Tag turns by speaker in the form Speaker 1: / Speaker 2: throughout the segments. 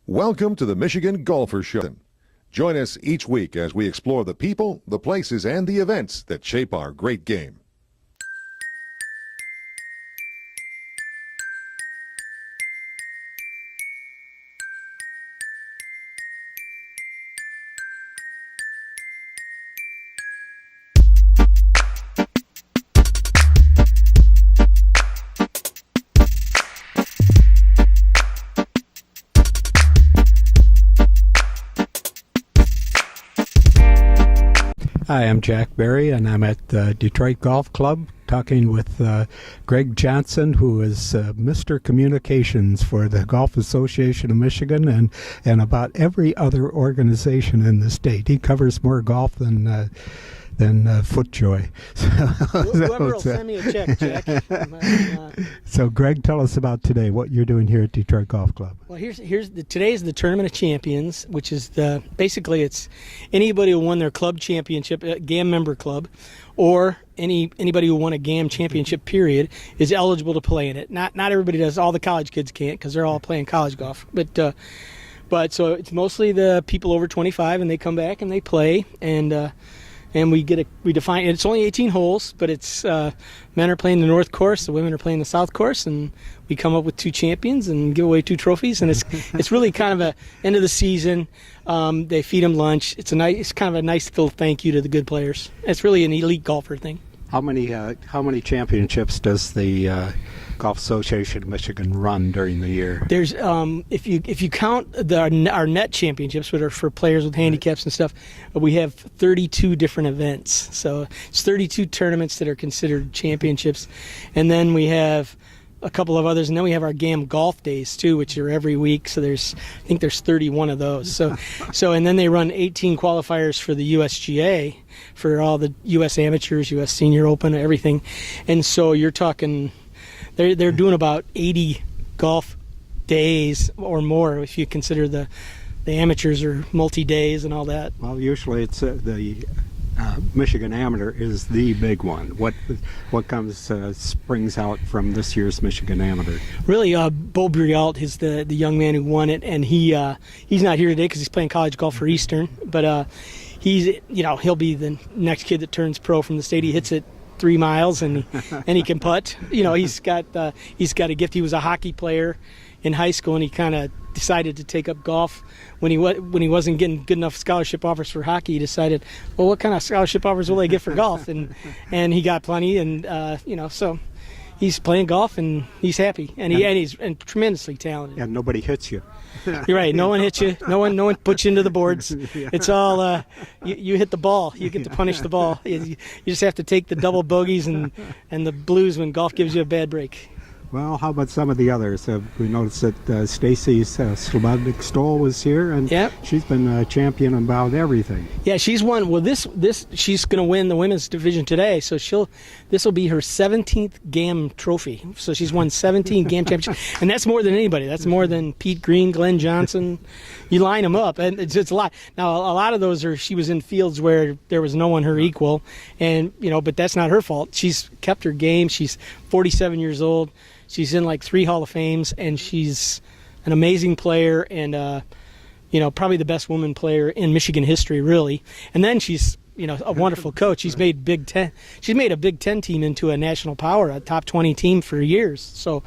Speaker 1: Welcome to the Michigan Golfer Show. Join us each week as we explore the people, the places, and the events that shape our great game.
Speaker 2: Hi, I'm Jack Berry, and I'm at the Detroit Golf Club talking with Greg Johnson, who is Mr. Communications for the Golf Association of Michigan and about every other organization in the state. He covers more golf than FootJoy.
Speaker 3: Whoever will send me a check, Jack.
Speaker 2: So, Greg, tell us about today, what you're doing here at Detroit Golf Club.
Speaker 3: Well, today is the Tournament of Champions, which is basically it's anybody who won their club championship, GAM member club, or anybody who won a GAM championship period is eligible to play in it. Not everybody does. All the college kids can't because they're all playing college golf. But so it's mostly the people over 25, and they come back and they play and we define it's only 18 holes, but it's men are playing the north course, the women are playing the south course, and we come up with 2 champions and give away 2 trophies, and it's really kind of a end of the season. They feed them lunch. It's kind of a nice little thank you to the good players. It's really an elite golfer thing.
Speaker 2: How many championships does the Golf Association of Michigan run during the year?
Speaker 3: There's if you count our net championships, which are for players with handicaps and stuff, we have 32 different events. So it's 32 tournaments that are considered championships, and then we have a couple of others, and then we have our GAM golf days too, which are every week. So I think there's 31 of those. So and then they run 18 qualifiers for the USGA for all the U.S. amateurs, U.S. Senior Open, everything, and so you're talking. They're doing about 80 golf days or more if you consider the amateurs are multi-days and all that.
Speaker 2: Well, usually it's the Michigan Amateur is the big one. What springs out from this year's Michigan Amateur?
Speaker 3: Really, Bo Brialt is the young man who won it, and he's not here today because he's playing college golf for Eastern. But he'll be the next kid that turns pro from the state. He hits it 3 miles and he can putt. He's got a gift. He was a hockey player in high school, and he kind of decided to take up golf when he wasn't getting good enough scholarship offers for hockey. He decided, well, what kind of scholarship offers will I get for golf? And he got plenty, and so he's playing golf and he's happy, and he's tremendously talented.
Speaker 2: And nobody hits you.
Speaker 3: You're right. No one hits you. No one puts you into the boards. It's all you hit the ball. You get to punish the ball. You just have to take the double bogeys and the blues when golf gives you a bad break.
Speaker 2: Well, how about some of the others? We noticed that Stacy Slobodnik-Stoll was here, and she's been a champion about everything.
Speaker 3: Yeah, she's won. Well, she's going to win the women's division today, so this will be her 17th GAM trophy. So she's won 17 GAM championships, and that's more than anybody. That's more than Pete Green, Glenn Johnson. You line them up, and it's a lot. Now, a lot of those she was in fields where there was no one her equal, and but that's not her fault. She's kept her game. She's 47 years old. She's in like 3 Hall of Fames, and she's an amazing player and, probably the best woman player in Michigan history, really. And then she's, a wonderful coach. She's made a Big Ten team into a national power, a top 20 team for years. So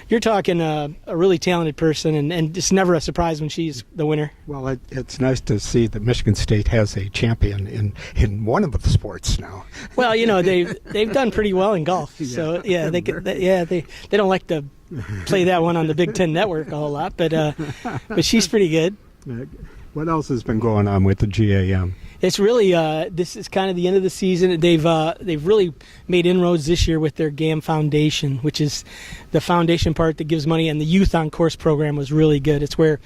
Speaker 3: you're talking a really talented person, and it's never a surprise when she's the winner.
Speaker 2: Well, it's nice to see that Michigan State has a champion in one of the sports now.
Speaker 3: Well, they've done pretty well in golf. So they don't like to play that one on the Big Ten Network a whole lot, but she's pretty good.
Speaker 2: What else has been going on with the GAM?
Speaker 3: It's really this is kind of the end of the season. They've really made inroads this year with their GAM Foundation, which is the foundation part that gives money, and the Youth on Course program was really good. It's where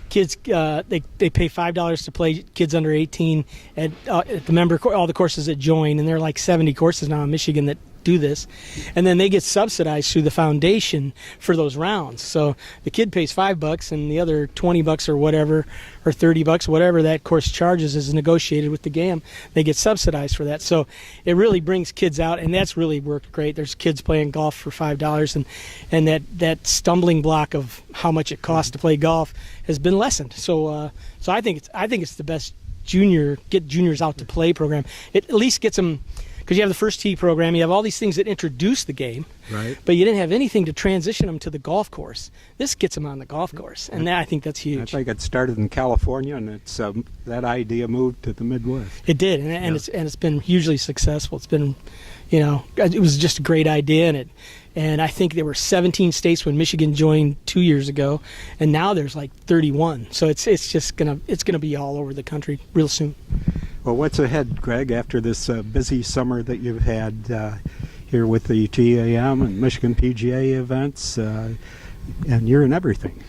Speaker 3: kids they pay $5 to play kids under 18 at the member all the courses that join, and there are like 70 courses now in Michigan that do this, and then they get subsidized through the foundation for those rounds. So the kid pays $5, and the other $20 or whatever, or $30, whatever that course charges, is negotiated with the GAM. They get subsidized for that. So it really brings kids out, and that's really worked great. There's kids playing golf for $5, and that stumbling block of how much it costs to play golf has been lessened. So I think it's the best get juniors out to play program. It at least gets them, because you have the first tee program, you have all these things that introduce the game,
Speaker 2: Right.
Speaker 3: but you didn't have anything to transition them to the golf course. This gets them on the golf course, and I think that's
Speaker 2: I
Speaker 3: huge.
Speaker 2: think it started in California, and it's that idea moved to the Midwest.
Speaker 3: It did, and it's been hugely successful. It's been, it was just a great idea, and I think there were 17 states when Michigan joined 2 years ago, and now there's like 31. So it's just gonna be all over the country real soon.
Speaker 2: Well, what's ahead, Greg, after this busy summer that you've had here with the GAM and Michigan PGA events? And you're in everything.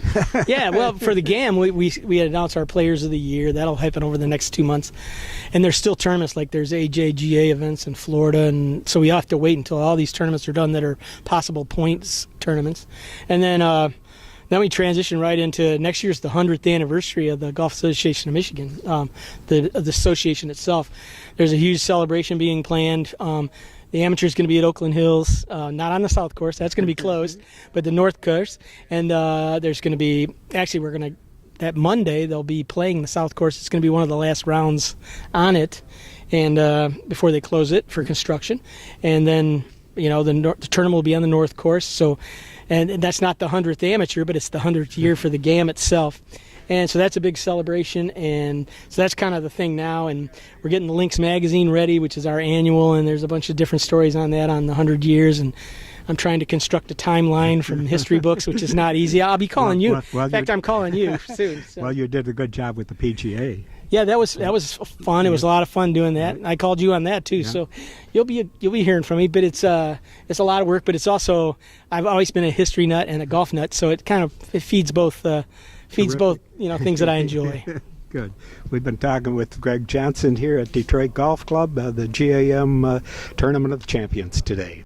Speaker 3: Yeah, well, for the GAM, we had announced our Players of the Year. That'll happen over the next 2 months. And there's still tournaments, like there's AJGA events in Florida, and so we have to wait until all these tournaments are done that are possible points tournaments. And then we transition right into next year's the 100th anniversary of the Golf Association of Michigan, the association itself. There's a huge celebration being planned. The amateur's going to be at Oakland Hills, not on the south course. That's going to be closed, but the north course. And there's going to be, actually, that Monday, they'll be playing the south course. It's going to be one of the last rounds on it, and before they close it for construction. And then, the tournament will be on the north course. So, and that's not the 100th amateur, but it's the 100th year for the GAM itself. And so that's a big celebration, and so that's kind of the thing now. And we're getting the Links magazine ready, which is our annual, and there's a bunch of different stories on that on the 100 years. And I'm trying to construct a timeline from history books, which is not easy. I'll be calling you. In fact, I'm calling you soon. So.
Speaker 2: Well, you did a good job with the PGA.
Speaker 3: Yeah, that was fun. It was a lot of fun doing that. I called you on that too, so you'll be hearing from me. But it's a lot of work. But it's also, I've always been a history nut and a golf nut, so it feeds both things that I enjoy.
Speaker 2: Good. We've been talking with Greg Johnson here at Detroit Golf Club, the GAM Tournament of the Champions today.